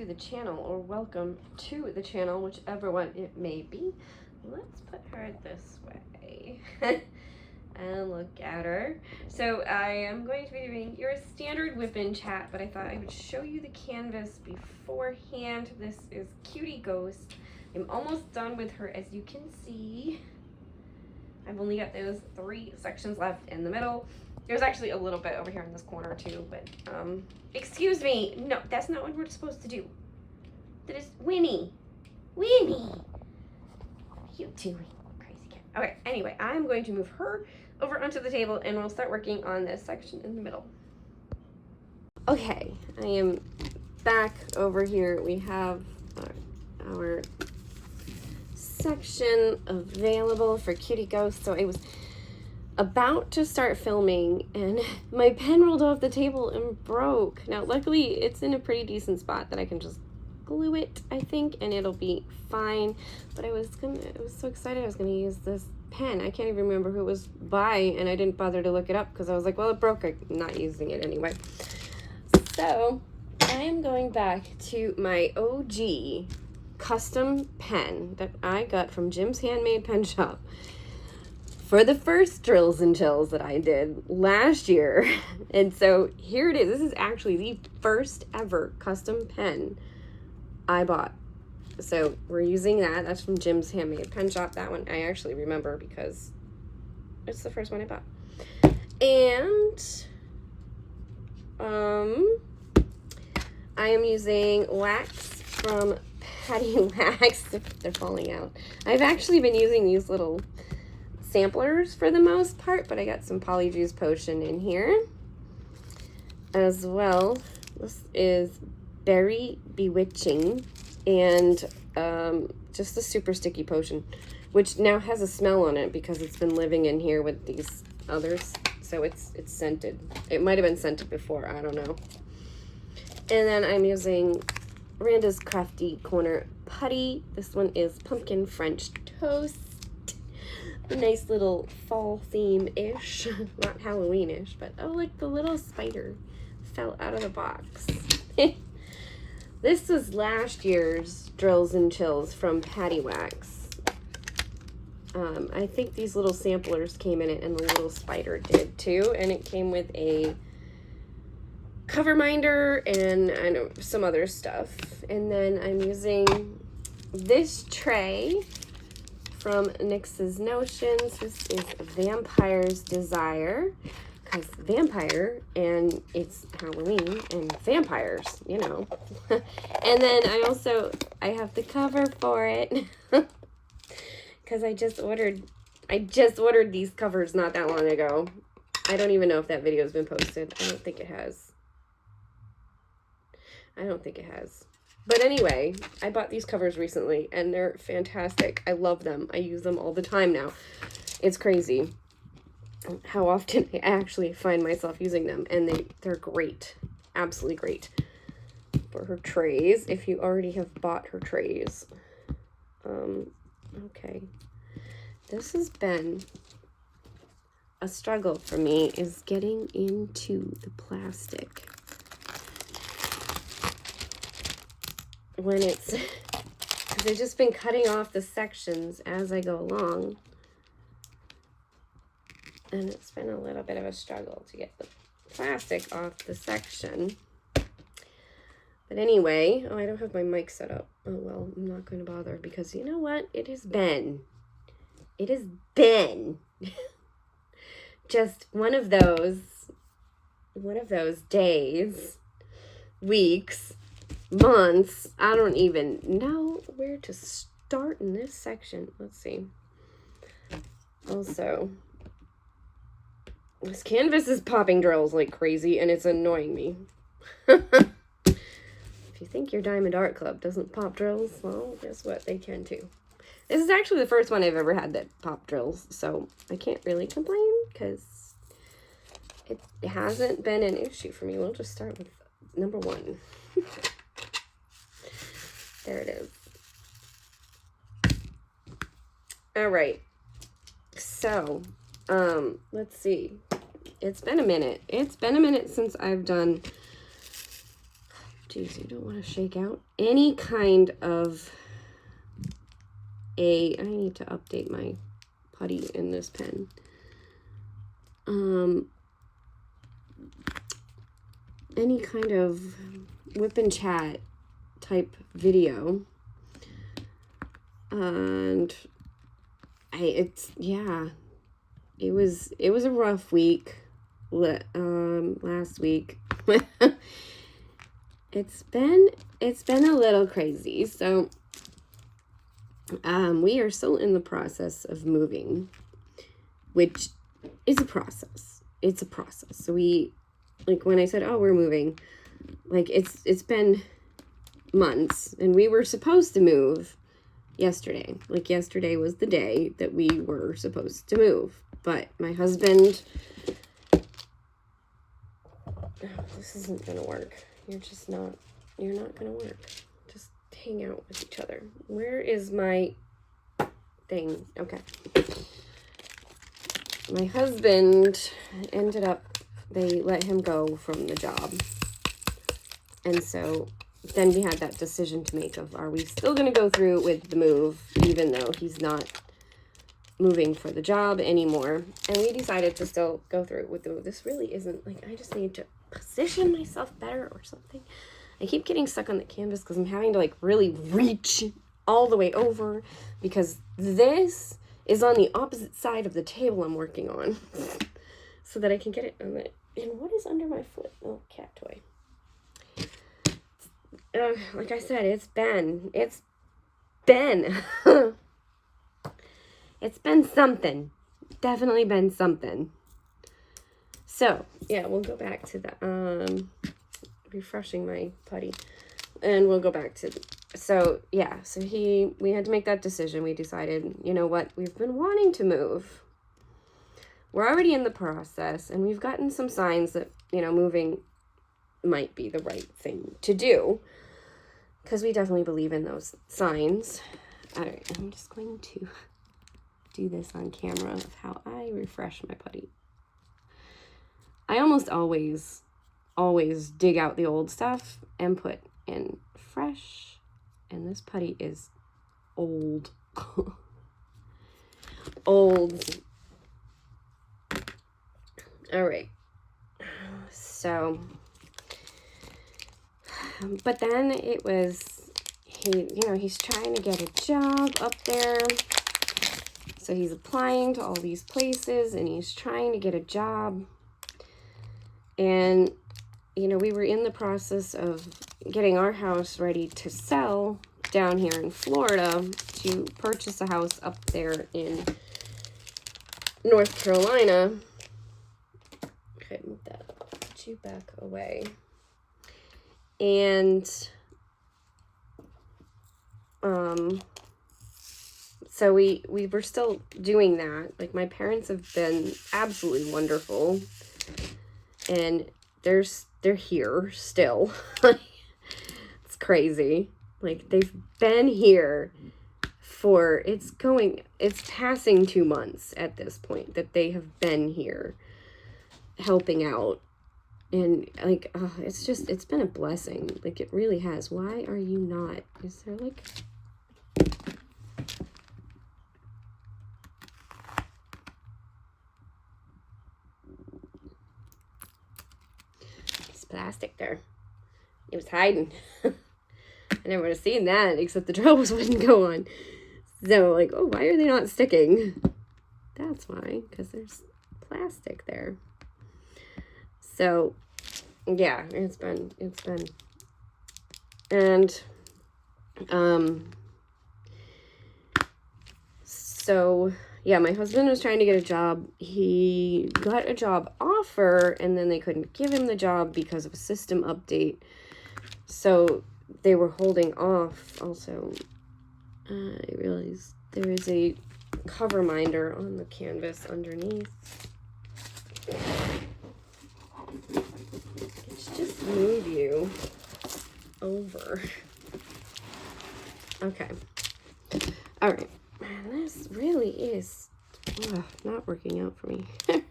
to the channel, or welcome to the channel, whichever one it may be. Let's put her this way and look at her. So I am going to be doing your standard whip-in chat, but I thought I would show you the canvas beforehand. This is Cutie Ghost. I'm almost done with her, as you can see. I've only got those 3 sections left in the middle. There's actually a little bit over here in this corner too, but excuse me. No, that's not what we're supposed to do. That is Winnie. Winnie. What are you doing, crazy cat? Okay, anyway, I'm going to move her over onto the table and we'll start working on this section in the middle. Okay, I am back over here. We have our section available for Cutie Ghost. So I was about to start filming and my pen rolled off the table and broke. Now luckily it's in a pretty decent spot that I can just glue it, I think, and it'll be fine. But I was so excited I was gonna use this pen. I can't even remember who it was by, and I didn't bother to look it up because I was like, well, it broke, I'm not using it anyway. So I am going back to my OG custom pen that I got from Jim's Handmade Pen Shop for the first drills and chills that I did last year. And so here it is. This is actually the first ever custom pen I bought. So we're using that. That's from Jim's Handmade Pen Shop. That one I actually remember because it's the first one I bought. And I am using wax from Patty Wax. They're falling out. I've actually been using these little samplers for the most part, but I got some Polyjuice Potion in here as well. This is Berry Bewitching, and just a super sticky potion, which now has a smell on it because it's been living in here with these others, so it's scented. It might have been scented before, I don't know. And then I'm using Randa's Crafty Corner Putty. This one is Pumpkin French Toast. A nice little fall theme-ish, not Halloween-ish, but oh, look, the little spider fell out of the box. This was last year's Drills and Chills from Patty Wax. I think these little samplers came in it, and the little spider did too, and it came with a cover minder and I know some other stuff. And then I'm using this tray from NYX's Notions. This is Vampire's Desire, because vampire, and it's Halloween, and vampires, you know. And then I have the cover for it, because I just ordered these covers not that long ago. I don't even know if that video has been posted. I don't think it has. But anyway, I bought these covers recently, and they're fantastic. I love them. I use them all the time now. It's crazy how often I actually find myself using them, and they're great. Absolutely great. For her trays, if you already have bought her trays. Okay. This has been a struggle for me, is getting into the plastic. When it's, because I've just been cutting off the sections as I go along, and it's been a little bit of a struggle to get the plastic off the section. But anyway, oh, I don't have my mic set up. Oh well, I'm not going to bother, because you know what? It has been just one of those days, weeks, months. I don't even know where to start in this section. Let's see. Also, this canvas is popping drills like crazy, and it's annoying me. If you think your Diamond Art Club doesn't pop drills, well, guess what? They can too. This is actually the first one I've ever had that pop drills, so I can't really complain because it hasn't been an issue for me. We'll just start with number 1. There it is. All right. So, let's see. It's been a minute. It's been a minute since I've done... Geez, you don't want to shake out? any kind of I need to update my putty in this pen. Any kind of whip and chat type video. And it was a rough week last week. It's been a little crazy. So we are still in the process of moving, which is a process. It's a process. So we, like, when I said, oh, we're moving, like, it's been months, and we were supposed to move yesterday. Like, yesterday was the day that we were supposed to move. But my husband, this isn't gonna work. You're not gonna work. Just hang out with each other. Where is my thing? Okay. My husband ended up, they let him go from the job. And so then we had that decision to make of, are we still going to go through with the move, even though he's not moving for the job anymore? And we decided to still go through with the move. This really isn't, like, I just need to position myself better or something. I keep getting stuck on the canvas because I'm having to, like, really reach all the way over, because this is on the opposite side of the table I'm working on, so that I can get it on the, and what is under my foot? Oh, cat toy. Like I said, it's been it's been something. Definitely been something. So, yeah, we'll go back to the, refreshing my putty. And we'll go back to, so, yeah, so we had to make that decision. We decided, you know what, we've been wanting to move. We're already in the process, and we've gotten some signs that, you know, moving might be the right thing to do, because we definitely believe in those signs. All right, I'm just going to do this on camera of how I refresh my putty. I almost always dig out the old stuff and put in fresh, and this putty is old. Old. All right. So, but then it was, he's trying to get a job up there. So he's applying to all these places, and he's trying to get a job. And, you know, we were in the process of getting our house ready to sell down here in Florida, to purchase a house up there in North Carolina. Okay, move that put you back away. And so we were still doing that. Like, my parents have been absolutely wonderful, and they're here still. It's crazy. Like, they've been here for, it's passing 2 months at this point that they have been here helping out. And, like, it's been a blessing. Like, it really has. Why are you not? Is there, like, it's plastic there. It was hiding. I never would have seen that, except the drawers wouldn't go on. So, like, oh, why are they not sticking? That's why, because there's plastic there. So, yeah, it's been, and, so, yeah, my husband was trying to get a job. He got a job offer, and then they couldn't give him the job because of a system update. So they were holding off. Also, I realized there is a cover minder on the canvas underneath. Let's just move you over. Okay. All right. Man, this really is not working out for me. I'm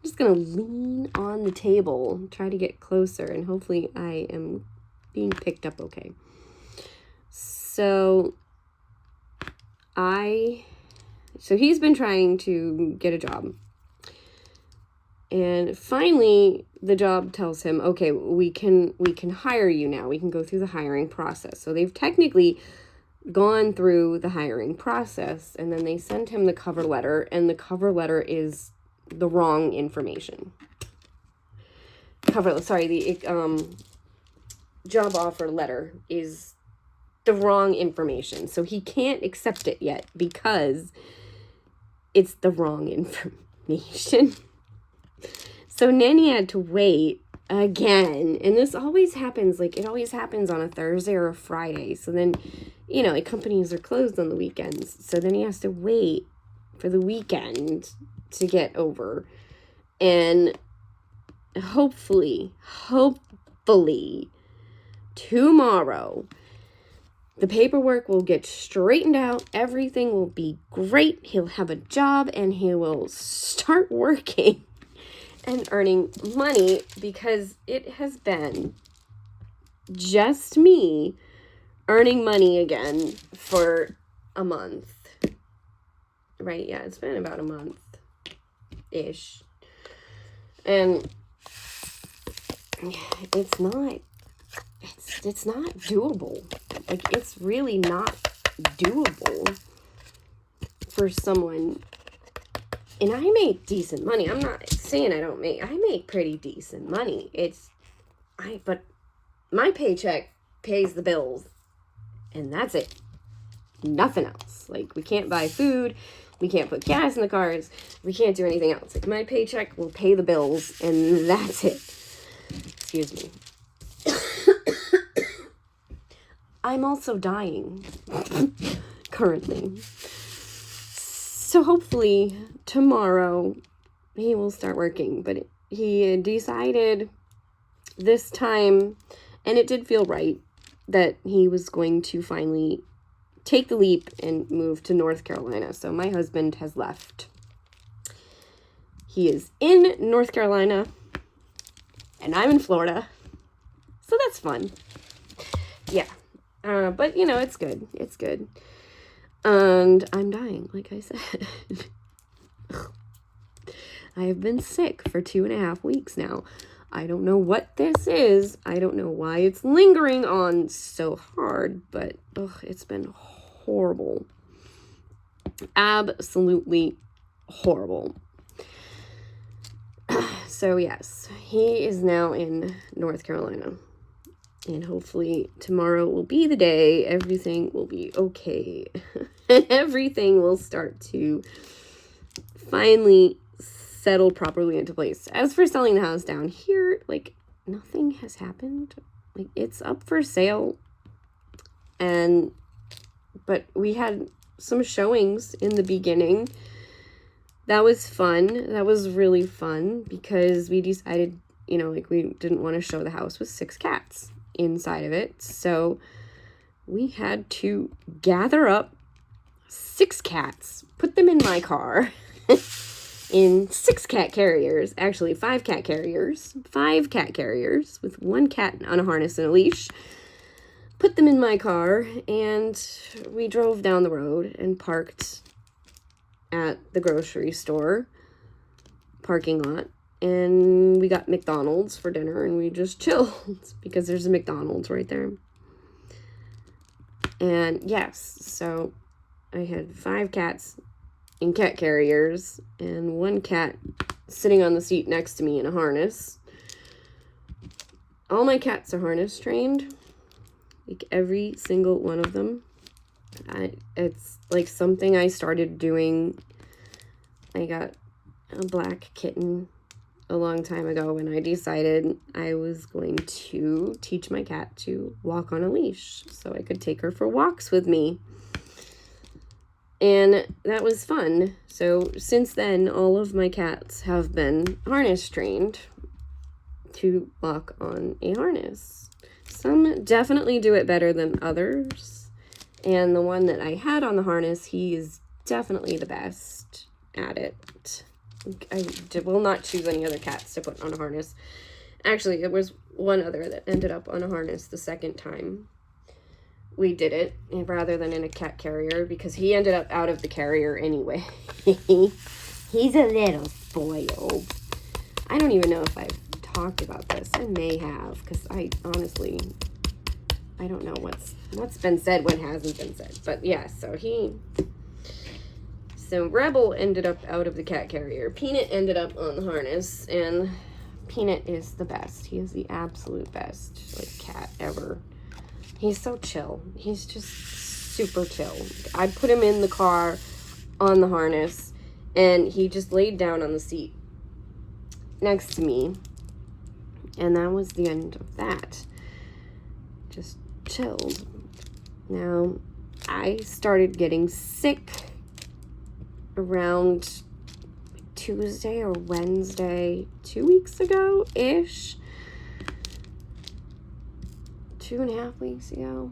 just going to lean on the table, try to get closer, and hopefully I am being picked up okay. So he's been trying to get a job. And finally, the job tells him, okay, we can hire you now. We can go through the hiring process. So they've technically gone through the hiring process, and then they send him the cover letter, and the cover letter is the wrong information. The job offer letter is the wrong information. So he can't accept it yet because it's the wrong information. So Nanny had to wait again. And this always happens. Like, it always happens on a Thursday or a Friday. So then, you know, like, companies are closed on the weekends. So then he has to wait for the weekend to get over. And hopefully, tomorrow, the paperwork will get straightened out. Everything will be great. He'll have a job and he will start working and earning money, because it has been just me earning money again for a month. Right? Yeah, it's been about a month-ish. And it's not doable. Like, it's really not doable for someone. And I make decent money. I'm not saying I make pretty decent money. But my paycheck pays the bills, and that's it. Nothing else. Like, we can't buy food. We can't put gas in the cars. We can't do anything else. Like, my paycheck will pay the bills, and that's it. Excuse me. I'm also dying currently. So hopefully tomorrow he will start working. But he decided this time, and it did feel right, that he was going to finally take the leap and move to North Carolina. So my husband has left. He is in North Carolina, and I'm in Florida. So that's fun. Yeah. But, you know, it's good. It's good. And I'm dying, like I said. I have been sick for 2.5 weeks now. I don't know what this is. I don't know why it's lingering on so hard, but it's been horrible. Absolutely horrible. So, yes, he is now in North Carolina. And hopefully tomorrow will be the day. Everything will be okay. And everything will start to finally settle properly into place. As for selling the house down here, like, nothing has happened. Like, it's up for sale. But we had some showings in the beginning. That was fun. That was really fun, because we decided, you know, like, we didn't want to show the house with 6 cats inside of it. So we had to gather up 6 cats, put them in my car in 6 cat carriers, actually 5 cat carriers, 5 cat carriers with 1 cat on a harness and a leash, put them in my car, and we drove down the road and parked at the grocery store parking lot. And we got McDonald's for dinner, and we just chilled because there's a McDonald's right there. And yes, so I had 5 cats in cat carriers and 1 cat sitting on the seat next to me in a harness. All my cats are harness trained, like every single one of them. It's like something I started doing. I got a black kitten a long time ago when I decided I was going to teach my cat to walk on a leash so I could take her for walks with me. And that was fun. So since then, all of my cats have been harness trained to walk on a harness. Some definitely do it better than others. And the one that I had on the harness, he is definitely the best at it. I will not choose any other cats to put on a harness. Actually, there was one other that ended up on a harness the second time. we did it rather than in a cat carrier because he ended up out of the carrier anyway. He's a little spoiled. I don't even know if I've talked about this. I may have, because I honestly, I don't know what's been said, what hasn't been said. But yeah, so Rebel ended up out of the cat carrier. Peanut ended up on the harness, and Peanut is the best. He is the absolute best, like, cat ever. He's so chill. He's just super chill. I put him in the car on the harness, and he just laid down on the seat next to me. And that was the end of that. Just chilled. Now, I started getting sick around Tuesday or Wednesday 2 weeks ago-ish. 2.5 weeks ago.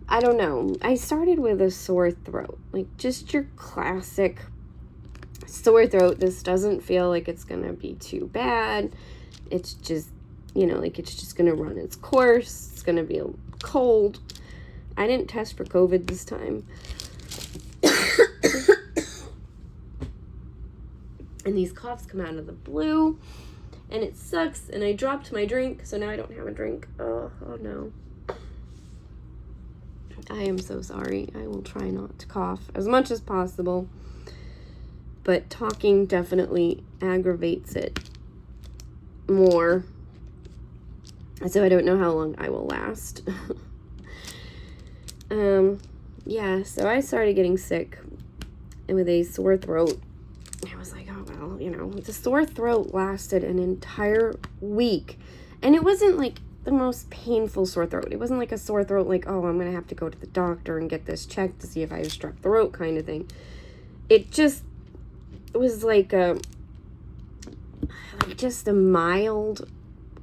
I don't know. I started with a sore throat. Like, just your classic sore throat. This doesn't feel like it's gonna be too bad. It's just, you know, like, it's just gonna run its course. It's gonna be cold. I didn't test for COVID this time. And these coughs come out of the blue, and it sucks, and I dropped my drink, so now I don't have a drink. Oh no. I am so sorry. I will try not to cough as much as possible, but talking definitely aggravates it more, so I don't know how long I will last. Yeah, so I started getting sick and with a sore throat. I was like, oh, well, you know, the sore throat lasted an entire week. And it wasn't like the most painful sore throat. It wasn't like a sore throat like, oh, I'm going to have to go to the doctor and get this checked to see if I have strep throat kind of thing. It just was like just a mild,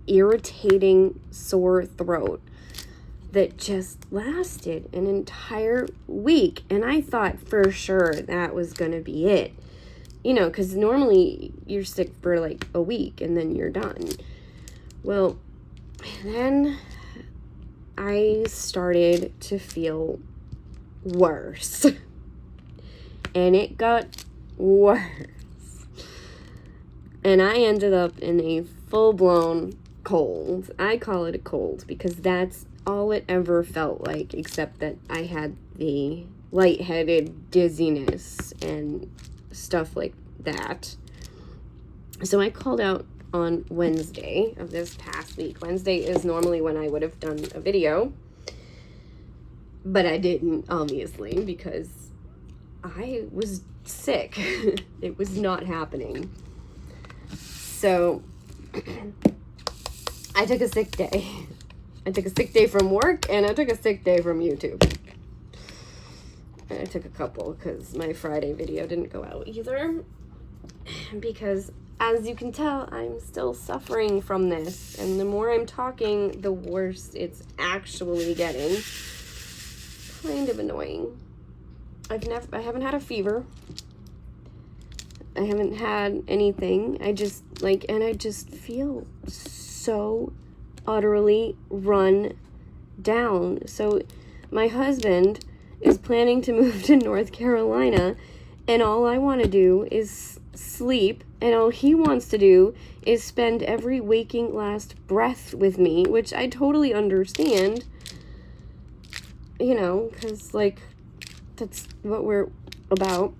irritating sore throat that just lasted an entire week. And I thought for sure that was going to be it. You know, because normally you're sick for like a week and then you're done. Well, then I started to feel worse. And it got worse. And I ended up in a full-blown cold. I call it a cold because that's all it ever felt like, except that I had the lightheaded dizziness and stuff like that. So I called out on Wednesday of this past week. Wednesday is normally when I would have done a video, but I didn't, obviously, because I was sick. It was not happening. So I took a sick day. I took a sick day from work, and I took a sick day from YouTube. And I took a couple because my Friday video didn't go out either. Because, as you can tell, I'm still suffering from this. And the more I'm talking, the worse it's actually getting. Kind of annoying. I haven't had a fever. I haven't had anything. I just feel so utterly run down. So my husband is planning to move to North Carolina, and all I want to do is sleep, and all he wants to do is spend every waking last breath with me, which I totally understand, you know, because, like, that's what we're about.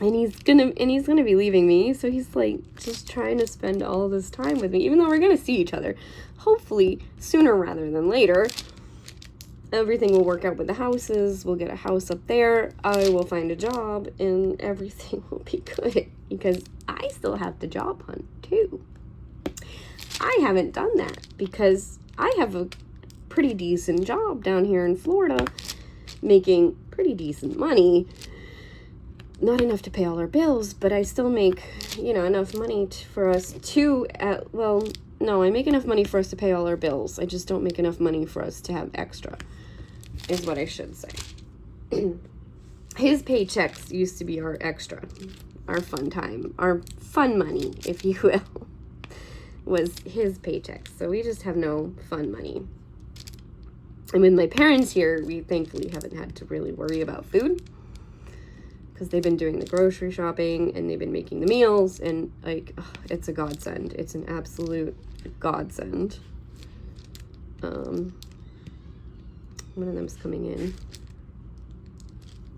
And he's gonna be leaving me, so he's like just trying to spend all this time with me, even though we're gonna see each other, hopefully sooner rather than later. Everything will work out with the houses. We'll get a house up there. I will find a job, and everything will be good because I still have to job hunt too. I haven't done that because I have a pretty decent job down here in Florida, making pretty decent money. Not enough to pay all our bills, but I still make, you know, enough money for us to, I make enough money for us to pay all our bills. I just don't make enough money for us to have extra, is what I should say. His paychecks used to be our extra, our fun time, our fun money, if you will, was his paychecks. So we just have no fun money. And with my parents here, we thankfully haven't had to really worry about food, because they've been doing the grocery shopping and they've been making the meals, and like, it's a godsend. It's an absolute godsend. One of them's coming in.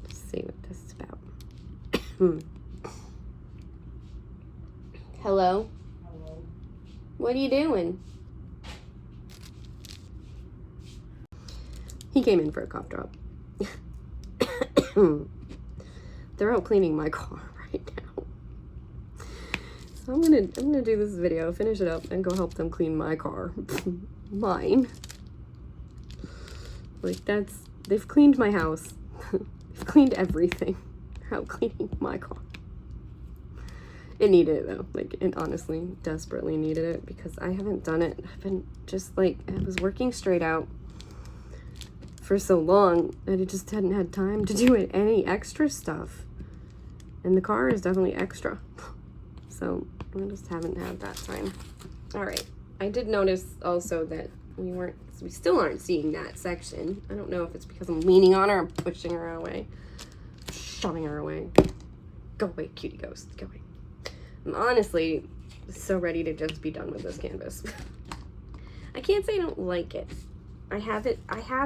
Let's see what this is about. Hello? Hello. What are you doing? He came in for a cough drop. They're out cleaning my car right now. So I'm gonna do this video, finish it up, and go help them clean my car. Mine. Like, they've cleaned my house. They've cleaned everything. They're out cleaning my car. It needed it though. Like, it honestly desperately needed it, because I haven't done it. I've been just like, I was working straight out for so long that I just hadn't had time to do any extra stuff. And the car is definitely extra. So I just haven't had that time. All right. I did notice also that we still aren't seeing that section. I don't know if it's because I'm leaning on her, I'm pushing her away, shoving her away. Go away, Cutie Ghost, go away. I'm honestly so ready to just be done with this canvas. I can't say I don't like it. I have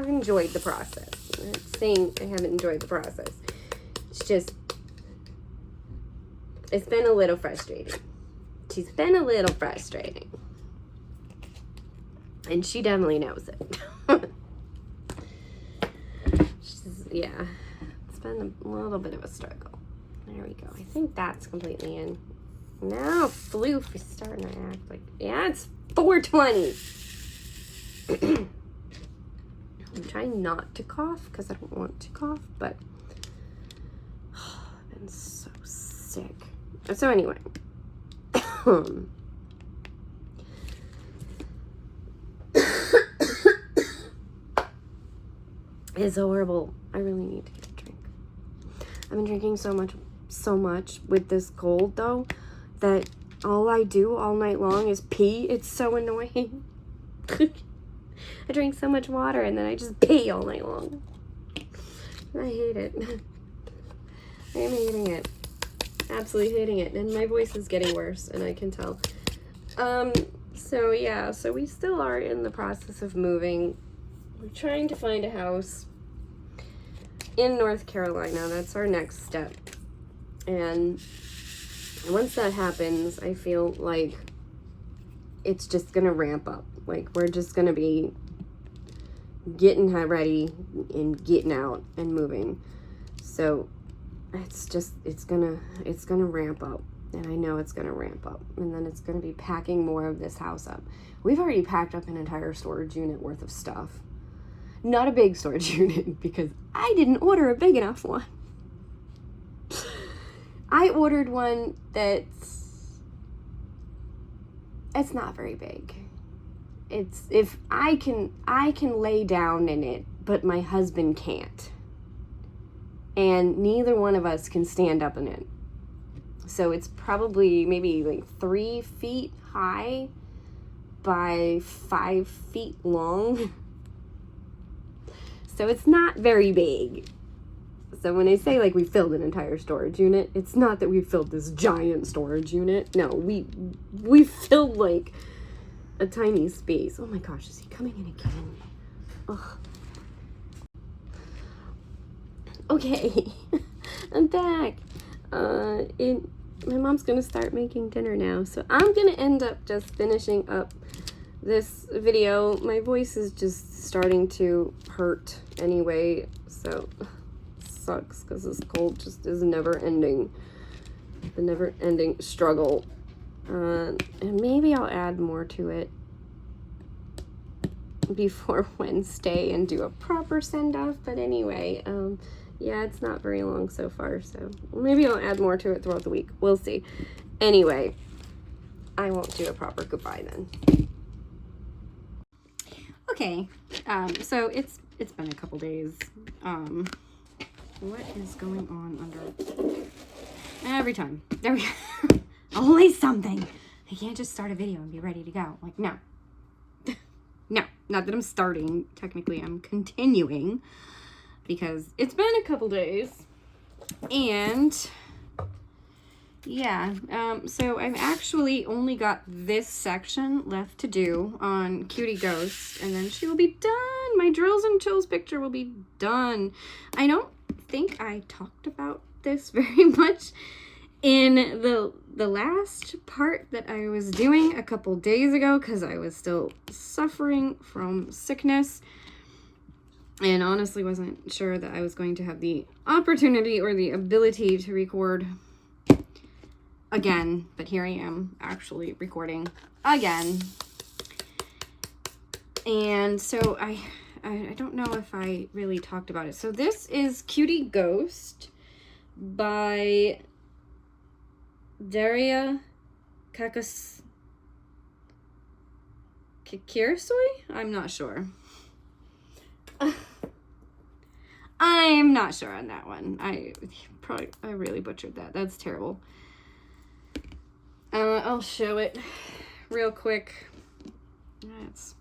enjoyed the process. I'm not saying I haven't enjoyed the process. It's just, it's been a little frustrating. She's been a little frustrating. And she definitely knows it. Yeah, it's been a little bit of a struggle. There we go. I think that's completely in. Now Floof is starting to act like, yeah, it's 4:20. I'm trying not to cough because I don't want to cough, but I've been so sick. So anyway, it's horrible. I really need to get a drink. I've been drinking so much with this cold though, that all I do all night long is pee. It's so annoying. I drink so much water and then I just pee all night long. I hate it. I am hating it. Absolutely hating it. And my voice is getting worse, and I can tell. So yeah, so we still are in the process of moving. We're trying to find a house in North Carolina. That's our next step. And once that happens, I feel like it's just gonna ramp up. Like, we're just gonna be getting ready and getting out and moving. So it's gonna ramp up, and I know it's gonna ramp up, and then it's gonna be packing more of this house up. We've already packed up an entire storage unit worth of stuff. Not a big storage unit, because I didn't order a big enough one. I ordered one it's not very big. It's, if I can lay down in it, but my husband can't. And neither one of us can stand up in it. So it's probably maybe like 3 feet high by 5 feet long. So it's not very big. So when I say like we filled an entire storage unit, it's not that we filled this giant storage unit. No, we filled like a tiny space. Oh my gosh, is he coming in again? Ugh. Okay, I'm back. My mom's gonna start making dinner now, so I'm gonna end up just finishing up this video. My voice is just starting to hurt anyway, so sucks because this cold just is never ending. The never ending struggle. And maybe I'll add more to it before Wednesday and do a proper send-off, but anyway, yeah, it's not very long so far, so maybe I'll add more to it throughout the week. We'll see. Anyway, I won't do a proper goodbye then. Okay, so it's been a couple days. What is going on under... Every time. There we go. Always something. I can't just start a video and be ready to go. Like, no. No. Not that I'm starting. Technically, I'm continuing because it's been a couple days. And yeah, so I've actually only got this section left to do on Cutie Ghost, and then she will be done. My Drills and Chills picture will be done. I don't think I talked about this very much in the last part that I was doing a couple days ago, because I was still suffering from sickness and honestly wasn't sure that I was going to have the opportunity or the ability to record again, but here I am actually recording again. And so I don't know if I really talked about it. So this is Cutie Ghost by Derya Kakirsoy? I'm not sure. I'm not sure on that one. I really butchered that. That's terrible. I'll show it real quick. That's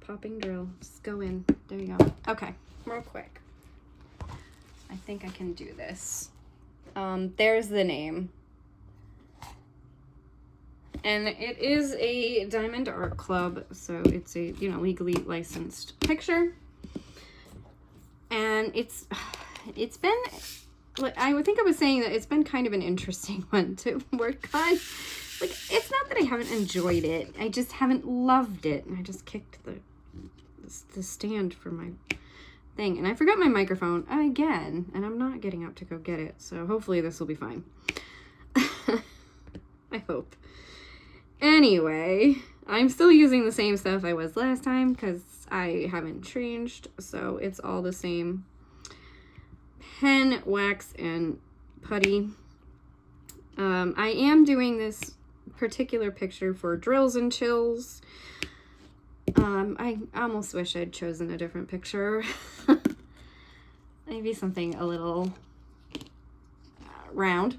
popping drill. Just go in. There you go. Okay, real quick. I think I can do this. There's the name. And it is a Diamond Art Club, so it's a, you know, legally licensed picture. And it's been, I would think I was saying that it's been kind of an interesting one to work on. Like, it's not that I haven't enjoyed it. I just haven't loved it. And I just kicked the stand for my thing. And I forgot my microphone again. And I'm not getting up to go get it. So hopefully this will be fine. I hope. Anyway, I'm still using the same stuff I was last time because I haven't changed. So it's all the same pen, wax, and putty. I am doing this particular picture for Drills and Chills. I almost wish I'd chosen a different picture. Maybe something a little round.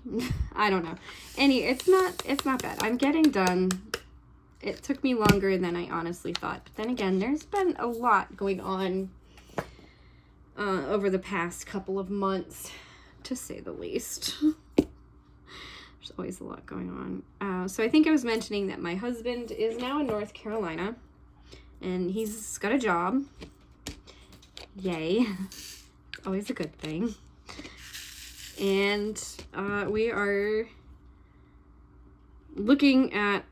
I don't know. It's not bad. I'm getting done. It took me longer than I honestly thought. But then again, there's been a lot going on over the past couple of months, to say the least. There's always a lot going on. So I think I was mentioning that my husband is now in North Carolina, and he's got a job. Yay. Always a good thing. And we are looking at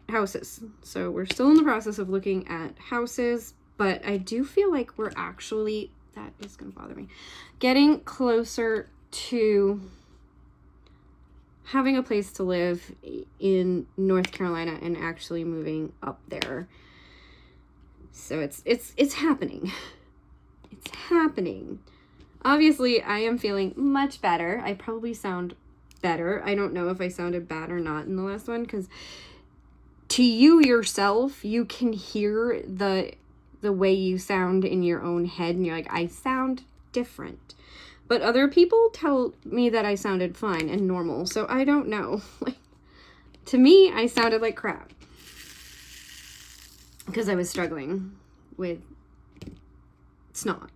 houses. So we're still in the process of looking at houses, but I do feel like we're actually, that is going to bother me, getting closer to having a place to live in North Carolina and actually moving up there. So it's happening. It's happening. Obviously, I am feeling much better. I probably sound better. I don't know if I sounded bad or not in the last one, because to you yourself, you can hear the way you sound in your own head, and you're like, I sound different. But other people tell me that I sounded fine and normal, so I don't know. Like, to me, I sounded like crap because I was struggling with snot,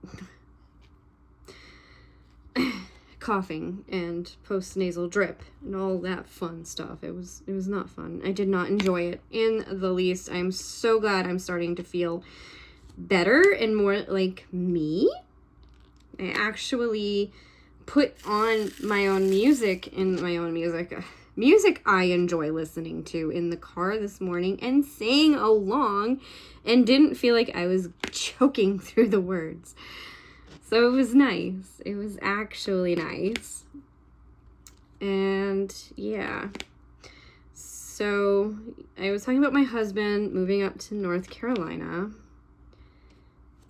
coughing, and post-nasal drip and all that fun stuff. It was not fun. I did not enjoy it in the least. I'm so glad I'm starting to feel better and more like me. I actually put on my own music music I enjoy listening to in the car this morning and sang along and didn't feel like I was choking through the words. So it was nice. It was actually nice. And yeah. So I was talking about my husband moving up to North Carolina.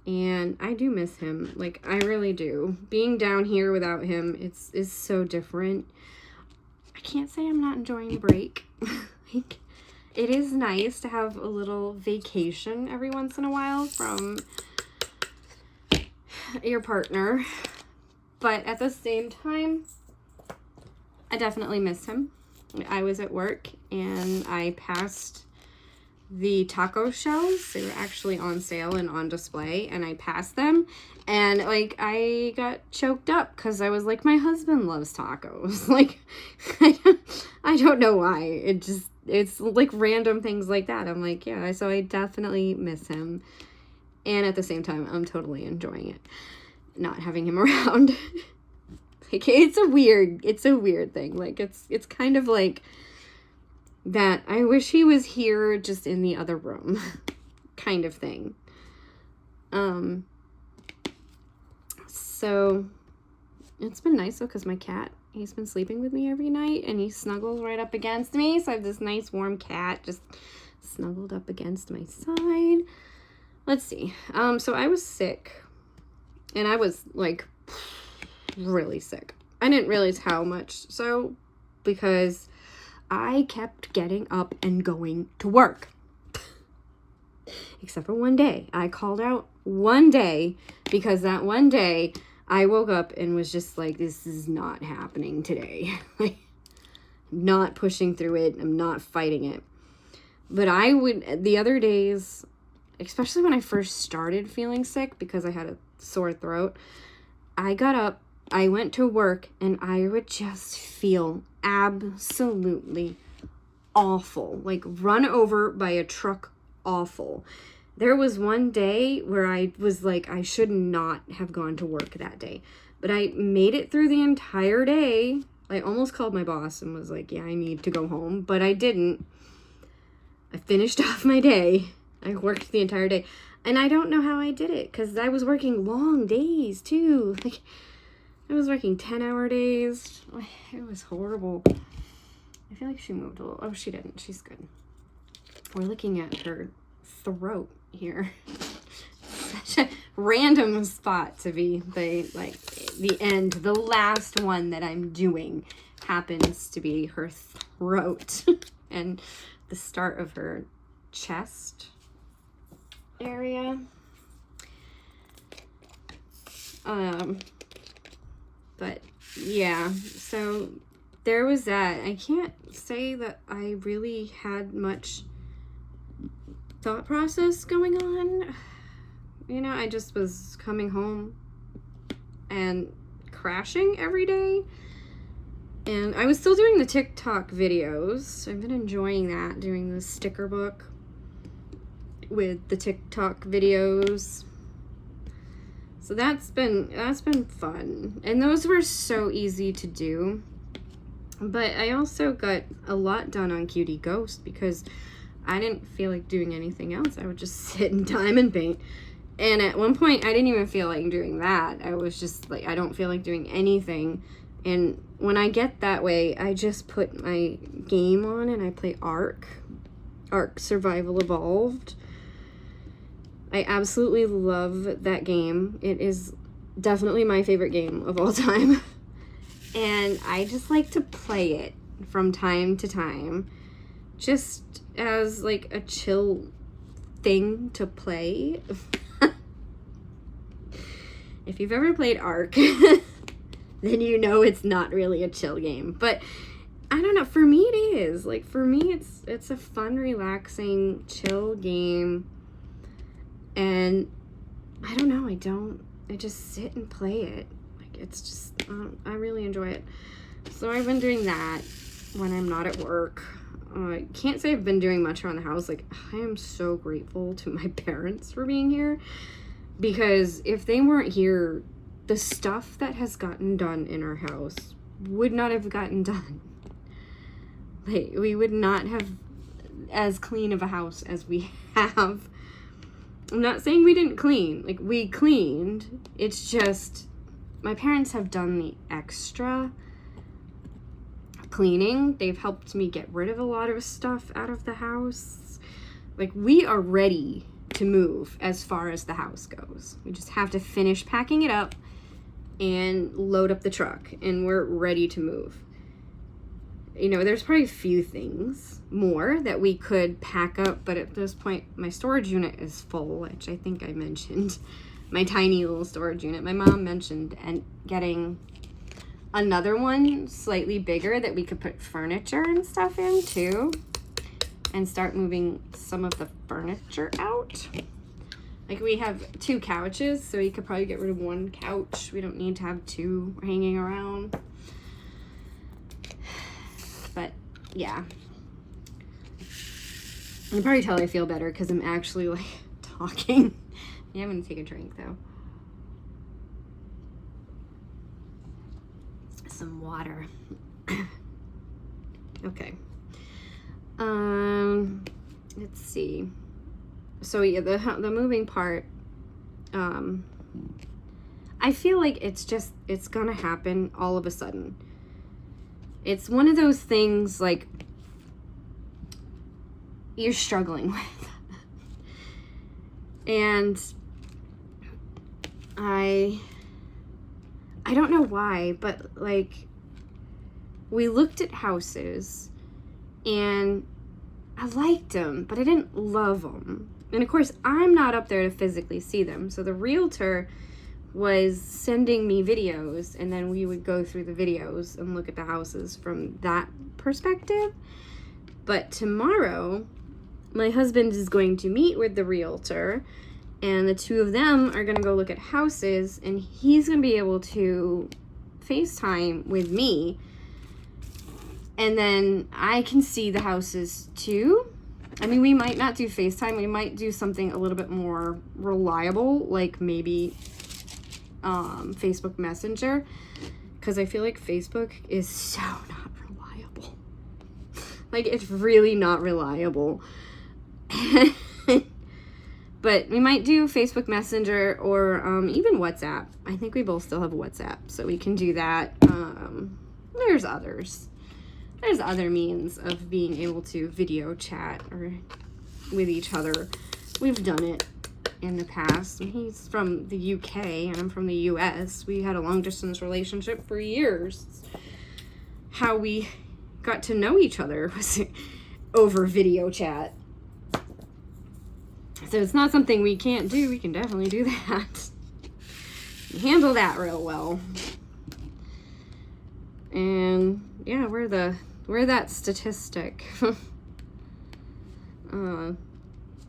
And I do miss him. Like, I really do. Being down here without him, is so different. I can't say I'm not enjoying the break. Like, it is nice to have a little vacation every once in a while from your partner. But at the same time, I definitely miss him. I was at work and I passed the taco shells. They were actually on sale and on display, and I passed them, and like I got choked up because I was like, my husband loves tacos. Like I don't know why. It's like random things like that. I'm like, yeah, so I definitely miss him, and at the same time I'm totally enjoying it not having him around. Like it's a weird thing. Like it's kind of like that I wish he was here just in the other room kind of thing. So it's been nice though, because my cat, he's been sleeping with me every night, and he snuggles right up against me, so I have this nice warm cat just snuggled up against my side. Let's see. So I was sick, and I was like really sick. I didn't realize how much so, because I kept getting up and going to work. Except for one day. I called out one day, because that one day I woke up and was just like, this is not happening today. Like, not pushing through it. I'm not fighting it. But I would, the other days, especially when I first started feeling sick because I had a sore throat, I got up, I went to work, and I would just feel absolutely awful. Like run over by a truck awful. There was one day where I was like, I should not have gone to work that day. But I made it through the entire day. I almost called my boss and was like, yeah, I need to go home. But I didn't. I finished off my day. I worked the entire day. And I don't know how I did it, because I was working long days too. Like, I was working 10-hour days. It was horrible. I feel like she moved a little. Oh, she didn't. She's good. We're looking at her throat here. Such a random spot to be the end. The last one that I'm doing happens to be her throat and the start of her chest area. But yeah, so there was that. I can't say that I really had much thought process going on. You know, I just was coming home and crashing every day. And I was still doing the Tik Tok videos. I've been enjoying that, doing the sticker book with the Tik Tok videos. So that's been fun. And those were so easy to do. But I also got a lot done on Cutie Ghost because I didn't feel like doing anything else. I would just sit and diamond paint. And at one point, I didn't even feel like doing that. I was just like, I don't feel like doing anything. And when I get that way, I just put my game on and I play Ark Survival Evolved. I absolutely love that game. It is definitely my favorite game of all time. And I just like to play it from time to time, just as like a chill thing to play. If you've ever played Ark, then you know it's not really a chill game. But I don't know, for me it is. Like, for me it's a fun, relaxing, chill game. And I don't know, I just sit and play it. Like, it's just, I really enjoy it. So I've been doing that when I'm not at work. I can't say I've been doing much around the house. Like, I am so grateful to my parents for being here, because if they weren't here, the stuff that has gotten done in our house would not have gotten done. Like, we would not have as clean of a house as we have. I'm not saying we didn't clean. Like, we cleaned. It's just my parents have done the extra cleaning. They've helped me get rid of a lot of stuff out of the house. Like, we are ready to move as far as the house goes. We just have to finish packing it up and load up the truck, and we're ready to move. You know, there's probably a few things more that we could pack up, but at this point, my storage unit is full, which I think I mentioned. My tiny little storage unit. My mom mentioned and getting another one slightly bigger that we could put furniture and stuff in too. and start moving some of the furniture out. Like, we have 2 couches, so we could probably get rid of 1 couch. We don't need to have 2 hanging around. But, yeah. You can probably tell I feel better because I'm actually, like, talking. Yeah, I'm going to take a drink, though. Some water. Okay. Let's see. So yeah, the moving part, I feel like it's gonna happen all of a sudden. It's one of those things like you're struggling with. And I don't know why, but like we looked at houses and I liked them, but I didn't love them. And of course, I'm not up there to physically see them. So the realtor was sending me videos, and then we would go through the videos and look at the houses from that perspective. But tomorrow, my husband is going to meet with the realtor, and the 2 of them are going to go look at houses, and he's going to be able to FaceTime with me. And then I can see the houses too. I mean, we might not do FaceTime. We might do something a little bit more reliable, like maybe Facebook Messenger. Because I feel like Facebook is so not reliable. Like, it's really not reliable. But we might do Facebook Messenger or even WhatsApp. I think we both still have WhatsApp, so we can do that. There's others. There's other means of being able to video chat or with each other. We've done it in the past. He's from the UK and I'm from the US. We had a long distance relationship for years. How we got to know each other was over video chat. So it's not something we can't do. We can definitely do that. Handle that real well. And yeah, we're that statistic.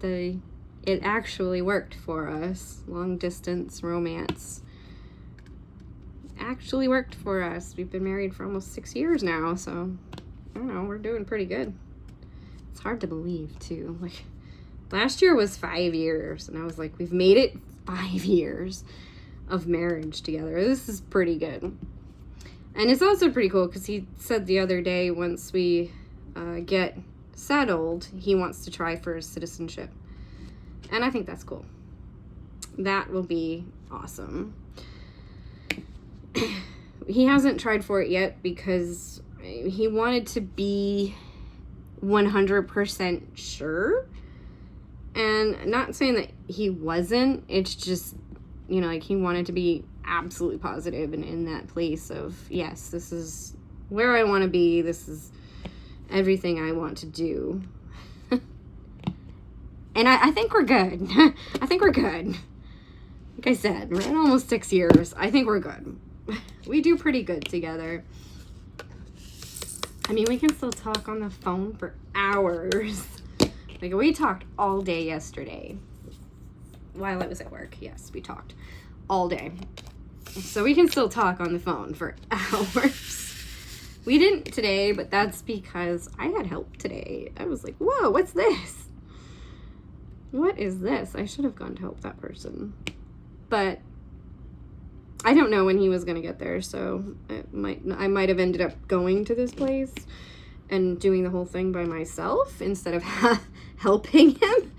It actually worked for us. Long distance romance actually worked for us. We've been married for almost 6 years now, so I don't know, we're doing pretty good. It's hard to believe too. Like, last year was 5 years, and I was like, we've made it 5 years of marriage together. This is pretty good. And it's also pretty cool because he said the other day, once we get settled, he wants to try for citizenship. And I think that's cool. That will be awesome. He hasn't tried for it yet because he wanted to be 100% sure. And not saying that he wasn't, it's just, you know, like he wanted to be absolutely positive and in that place of, yes, this is where I want to be. This is everything I want to do. And I think we're good. I think we're good. Like I said, we're at almost 6 years. I think we're good. We do pretty good together. I mean, we can still talk on the phone for hours. Like, we talked all day yesterday. While I was at work, yes, we talked all day. So we can still talk on the phone for hours. We didn't today, but that's because I had help today. I was like, whoa, what's this? What is this? I should have gone to help that person. But I don't know when he was going to get there, so I might have ended up going to this place and doing the whole thing by myself instead of helping him.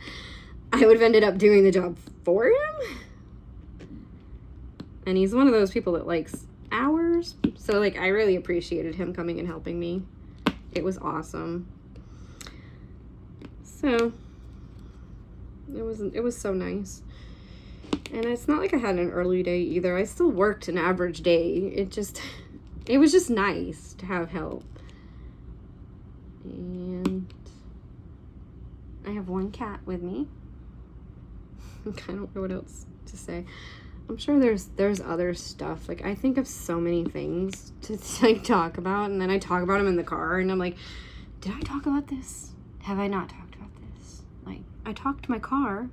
I would have ended up doing the job for him. And he's one of those people that likes hours. So, like, I really appreciated him coming and helping me. It was awesome. So, it was so nice. And it's not like I had an early day either. I still worked an average day. It was just nice to have help. And I have one cat with me. I don't know what else to say. I'm sure there's other stuff. Like, I think of so many things to like talk about, and then I talk about them in the car, and I'm like, did I talk about this? Have I not talked about this? Like, I talked to my car.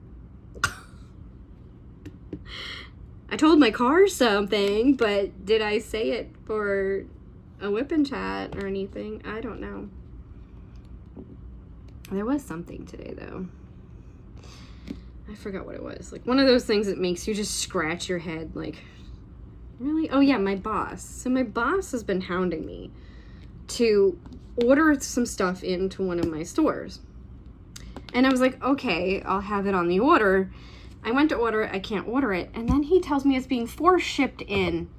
I told my car something, but did I say it for a whip and chat or anything? I don't know. There was something today, though. I forgot what it was. Like, one of those things that makes you just scratch your head, like, really? Oh, yeah, my boss. So my boss has been hounding me to order some stuff into one of my stores. And I was like, okay, I'll have it on the order. I went to order it. I can't order it. And then he tells me it's being force shipped in.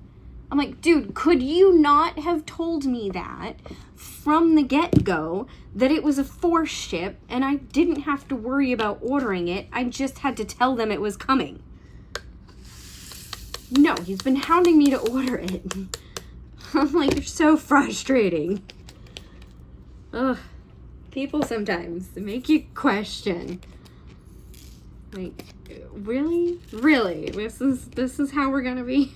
I'm like, dude, could you not have told me that from the get-go, that it was a force ship and I didn't have to worry about ordering it? I just had to tell them it was coming. No, he's been hounding me to order it. I'm like, you're so frustrating. Ugh. People sometimes make you question. Like, really? Really? This is how we're gonna be?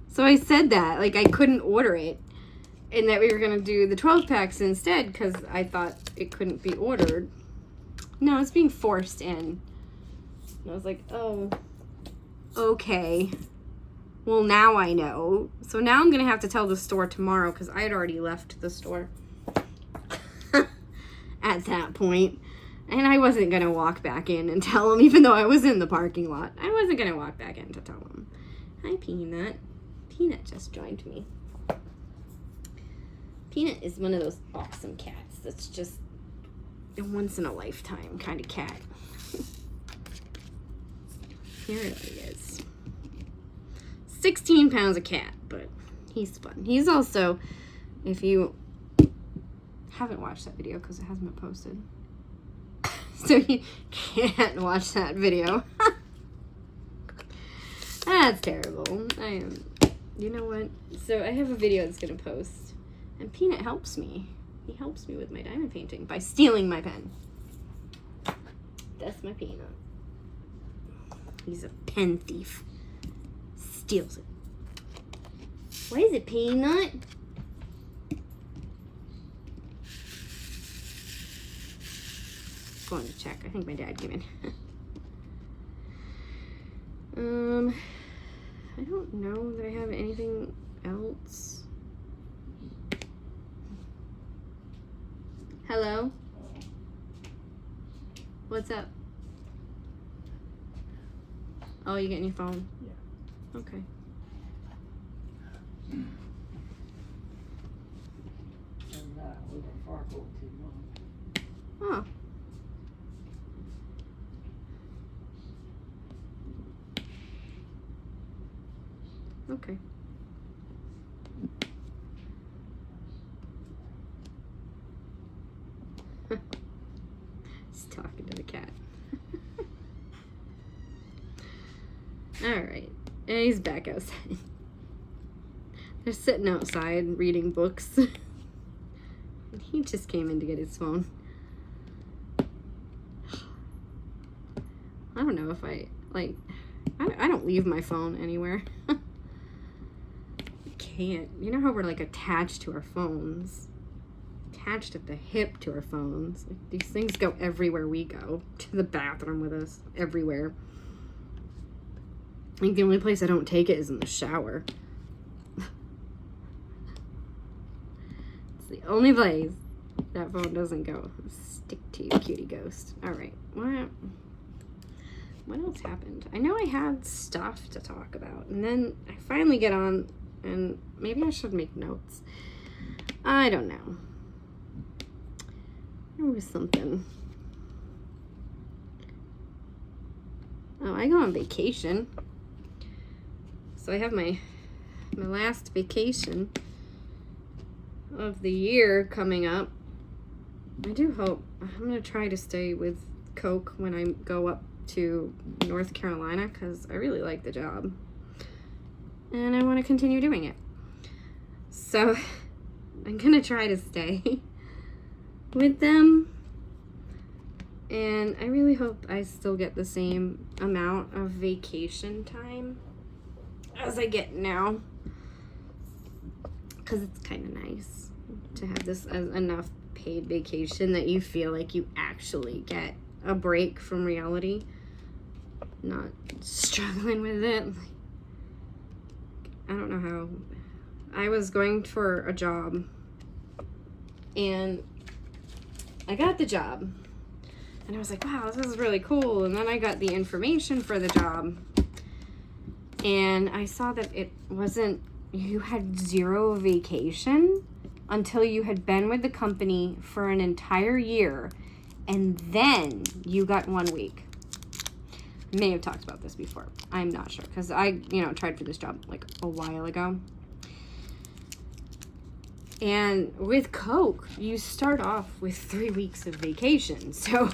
So I said that, like, I couldn't order it, and that we were gonna do the 12 packs instead because I thought it couldn't be ordered. No, it's being forced in. And I was like, oh, okay. Well, now I know. So now I'm gonna have to tell the store tomorrow because I had already left the store at that point. And I wasn't gonna walk back in and tell them, even though I was in the parking lot. I wasn't gonna walk back in to tell them. Hi, Peanut. Peanut just joined me. Peanut is one of those awesome cats that's just a once-in-a-lifetime kind of cat. Here it is. 16 pounds of cat, but he's fun. He's also, if you haven't watched that video because it hasn't been posted, so you can't watch that video. That's terrible. You know what? So I have a video that's going to post, and Peanut helps me. He helps me with my diamond painting by stealing my pen. That's my Peanut. He's a pen thief. Steals it. What is it, Peanut? Going to check. I think my dad came in. I don't know that I have anything else. Hello? What's up? Oh, you getting your phone? Yeah. Okay. And we've been far for 2 months. Oh. Okay. He's talking to the cat. All right. And he's back outside. They're sitting outside reading books. And he just came in to get his phone. I don't know if I don't leave my phone anywhere. Can't. You know how we're like attached to our phones, attached at the hip to our phones. Like, these things go everywhere we go. To the bathroom with us, everywhere. I think the only place I don't take it is in the shower. It's the only place that phone doesn't go. Stick to you, Cutie Ghost. All right. What else happened? I know I had stuff to talk about, and then I finally get on. And maybe I should make notes. I don't know. There was something. Oh, I go on vacation. So I have my last vacation of the year coming up. I do hope. I'm going to try to stay with Coke when I go up to North Carolina because I really like the job. And I want to continue doing it. So I'm going to try to stay with them. And I really hope I still get the same amount of vacation time as I get now. Because it's kind of nice to have this as enough paid vacation that you feel like you actually get a break from reality. Not struggling with it. I don't know how. I was going for a job and I got the job and I was like, wow, this is really cool. And then I got the information for the job and I saw that it wasn't, you had 0 vacation until you had been with the company for an entire year, and then you got 1 week. I may have talked about this before. I'm not sure, because I, tried for this job like a while ago. And with Coke, you start off with 3 weeks of vacation. So,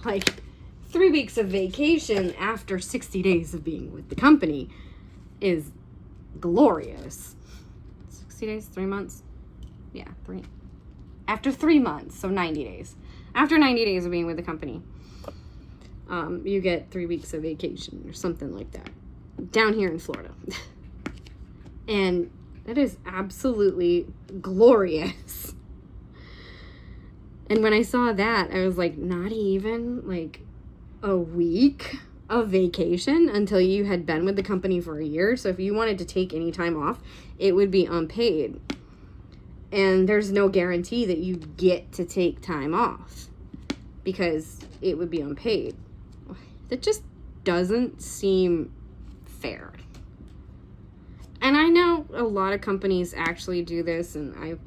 like, 3 weeks of vacation after 60 days of being with the company is glorious. 60 days, 3 months? Yeah, 3. After 3 months, so 90 days. After 90 days of being with the company, you get 3 weeks of vacation or something like that. Down here in Florida. And it is absolutely glorious. And when I saw that, I was like, not even like a week of vacation until you had been with the company for a year. So if you wanted to take any time off, it would be unpaid. And there's no guarantee that you get to take time off because it would be unpaid. That just doesn't seem fair. And I know a lot of companies actually do this, and I've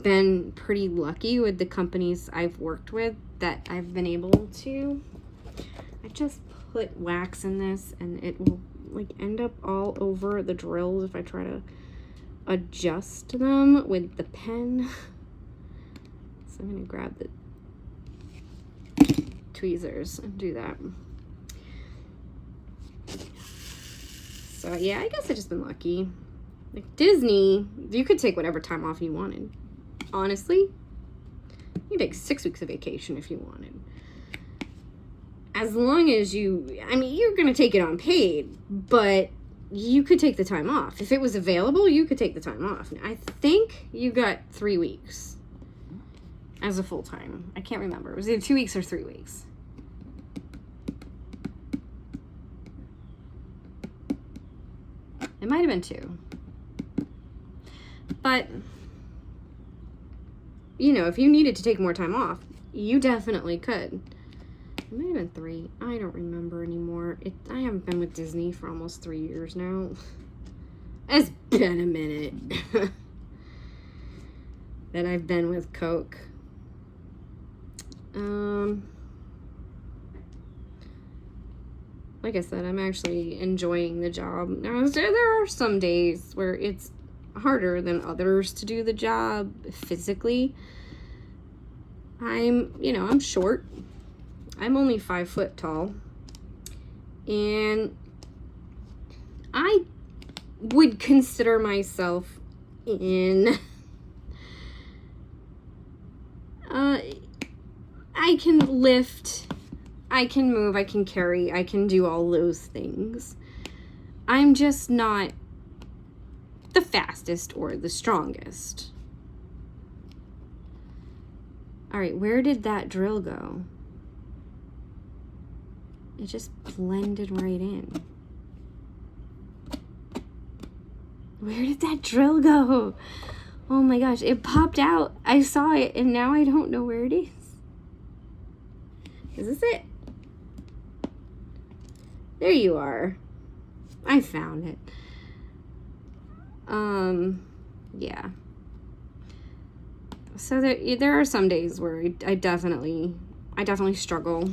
been pretty lucky with the companies I've worked with that I've been able to. I just put wax in this and it will like end up all over the drills if I try to adjust them with the pen. So I'm gonna grab the tweezers and do that. So yeah, I guess I've just been lucky. Like Disney, you could take whatever time off you wanted. Honestly, you could take 6 weeks of vacation if you wanted. As long as you're gonna take it unpaid, but you could take the time off. If it was available, you could take the time off. I think you got 3 weeks as a full-time. I can't remember. It was either 2 weeks or 3 weeks. It might have been 2. But, if you needed to take more time off, you definitely could. It might have been 3. I don't remember anymore. I haven't been with Disney for almost 3 years now. It's been a minute that I've been with Coke. Like I said, I'm actually enjoying the job. Now, there are some days where it's harder than others to do the job physically. I'm short. I'm only 5 foot tall. And I would consider myself in... I can lift, I can move, I can carry, I can do all those things. I'm just not the fastest or the strongest. All right, where did that drill go? It just blended right in. Where did that drill go? Oh my gosh, it popped out. I saw it and now I don't know where it is. Is this it? There you are. I found it. Yeah. So there are some days where I definitely struggle.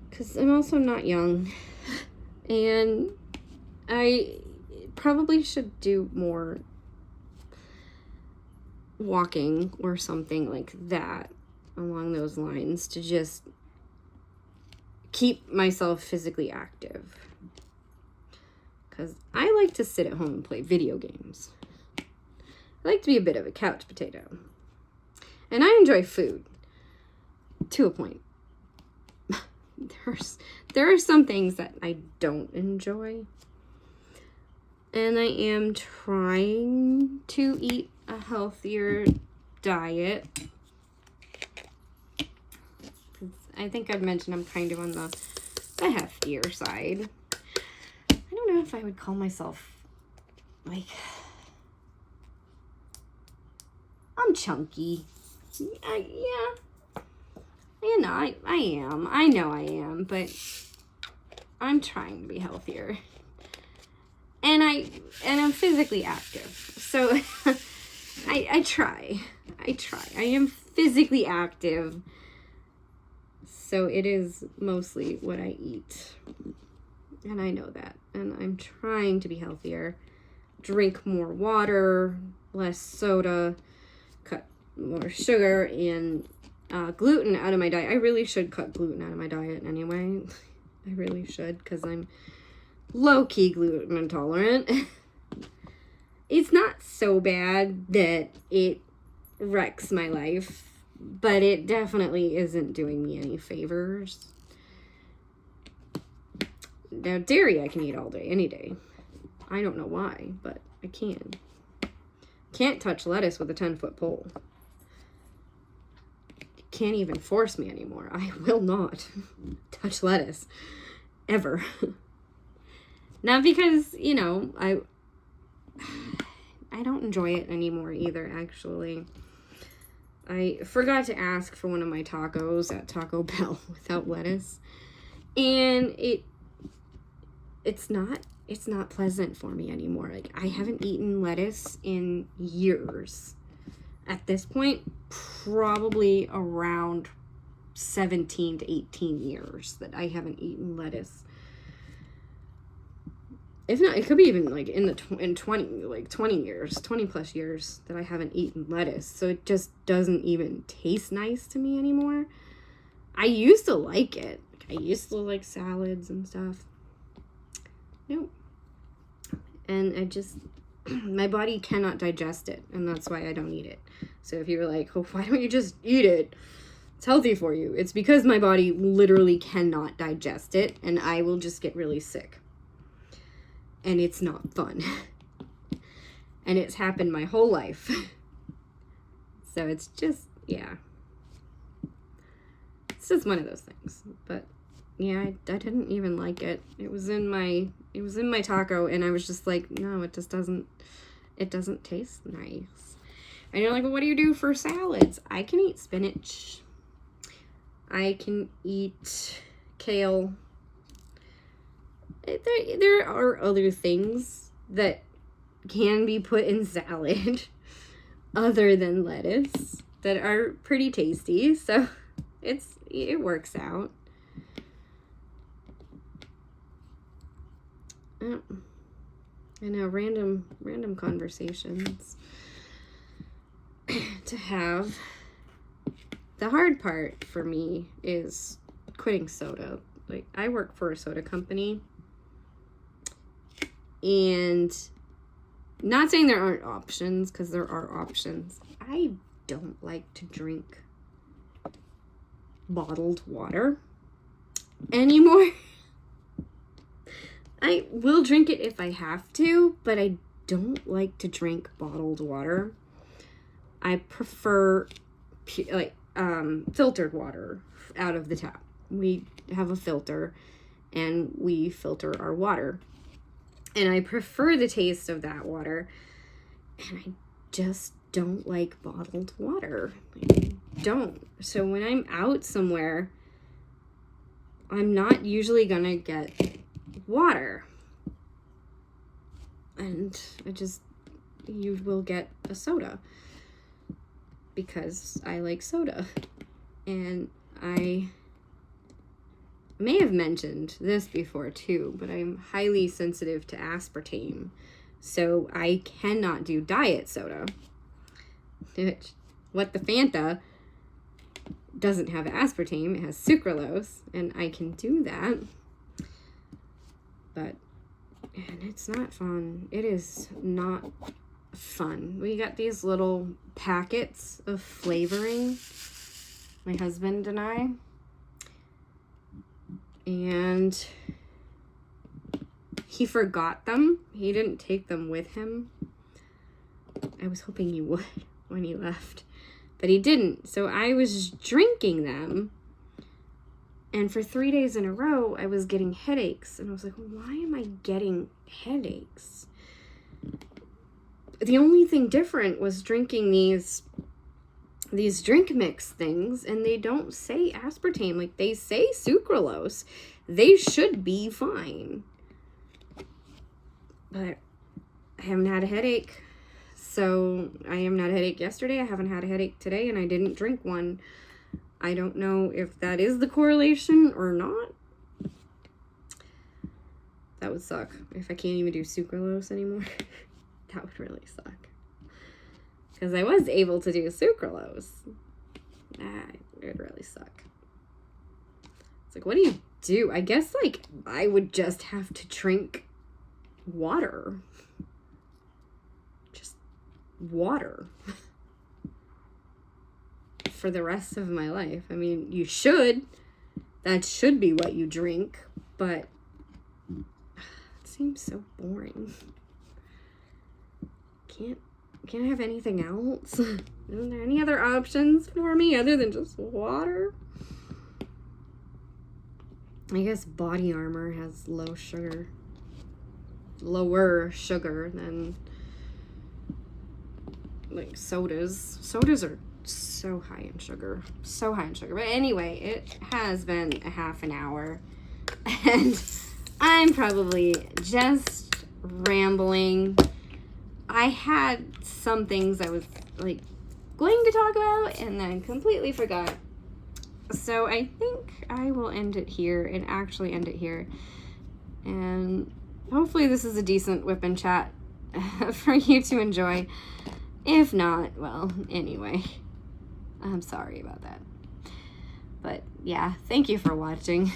Because I'm also not young. And I probably should do more walking or something like that along those lines to just keep myself physically active. Because I like to sit at home and play video games. I like to be a bit of a couch potato. And I enjoy food. To a point. There are some things that I don't enjoy. And I am trying to eat a healthier diet. I think I've mentioned I'm kind of on the heftier side. I don't know if I would call myself, like, I'm chunky. Yeah. You know, I am. I know I am, but I'm trying to be healthier. And I'm physically active. So I try. I am physically active. So it is mostly what I eat. And I know that. And I'm trying to be healthier. Drink more water, less soda, cut more sugar, and gluten out of my diet. I really should cut gluten out of my diet anyway. I really should, because I'm low-key gluten intolerant. It's not so bad that it wrecks my life, but it definitely isn't doing me any favors. Now, dairy I can eat all day, any day. I don't know why, but I can. Can't touch lettuce with a 10-foot pole. Can't even force me anymore. I will not touch lettuce. Ever. Not because, you know, I don't enjoy it anymore either, actually. I forgot to ask for one of my tacos at Taco Bell without lettuce. And it's not pleasant for me anymore. Like, I haven't eaten lettuce in years. At this point, probably around 17 to 18 years that I haven't eaten lettuce. If not, it could be even like in 20 years, 20 plus years that I haven't eaten lettuce. So it just doesn't even taste nice to me anymore. I used to like it. I used to like salads and stuff. Nope. And I just, my body cannot digest it, and that's why I don't eat it. So if you're like, oh, why don't you just eat it? It's healthy for you. It's because my body literally cannot digest it, and I will just get really sick. And it's not fun. And it's happened my whole life. So it's just, yeah. It's just one of those things. But yeah, I didn't even like it. It was in my taco, and I was just like, no, it doesn't taste nice. And you're like, well, what do you do for salads? I can eat spinach. I can eat kale. There are other things that can be put in salad other than lettuce that are pretty tasty. So it works out. I know, random conversations to have. The hard part for me is quitting soda. Like, I work for a soda company, and not saying there aren't options, because there are options. I don't like to drink bottled water anymore. I will drink it if I have to, but I don't like to drink bottled water. I prefer filtered water out of the tap. We have a filter, and we filter our water. And I prefer the taste of that water. And I just don't like bottled water. I don't. So when I'm out somewhere, I'm not usually gonna get water. And you will get a soda. Because I like soda. And I may have mentioned this before too, but I'm highly sensitive to aspartame. So I cannot do diet soda. What the Fanta doesn't have aspartame, it has sucralose, and I can do that. But, and it's not fun. It is not fun. We got these little packets of flavoring, my husband and I, and he forgot them. He didn't take them with him. I was hoping he would when he left. But he didn't. So I was drinking them. And for 3 days in a row, I was getting headaches. And I was like, why am I getting headaches? The only thing different was drinking these drink mix things, and they don't say aspartame. Like, they say sucralose. They should be fine. But I haven't had a headache. So I haven't had a headache yesterday. I haven't had a headache today, and I didn't drink one. I don't know if that is the correlation or not. That would suck if I can't even do sucralose anymore. That would really suck. Because I was able to do sucralose. It would really suck. It's like, what do you do? I guess, like, I would just have to drink water. Just water. For the rest of my life. I mean, you should. That should be what you drink. But it seems so boring. Can't I have anything else? Isn't there any other options for me other than just water? I guess Body Armor has lower sugar than like sodas. Sodas are so high in sugar. But anyway, it has been a half an hour. And I'm probably just rambling. I had some things I was like going to talk about and then completely forgot. So I think I will end it here and actually end it here. And hopefully this is a decent whip and chat for you to enjoy. If not, well, anyway, I'm sorry about that. But yeah, thank you for watching.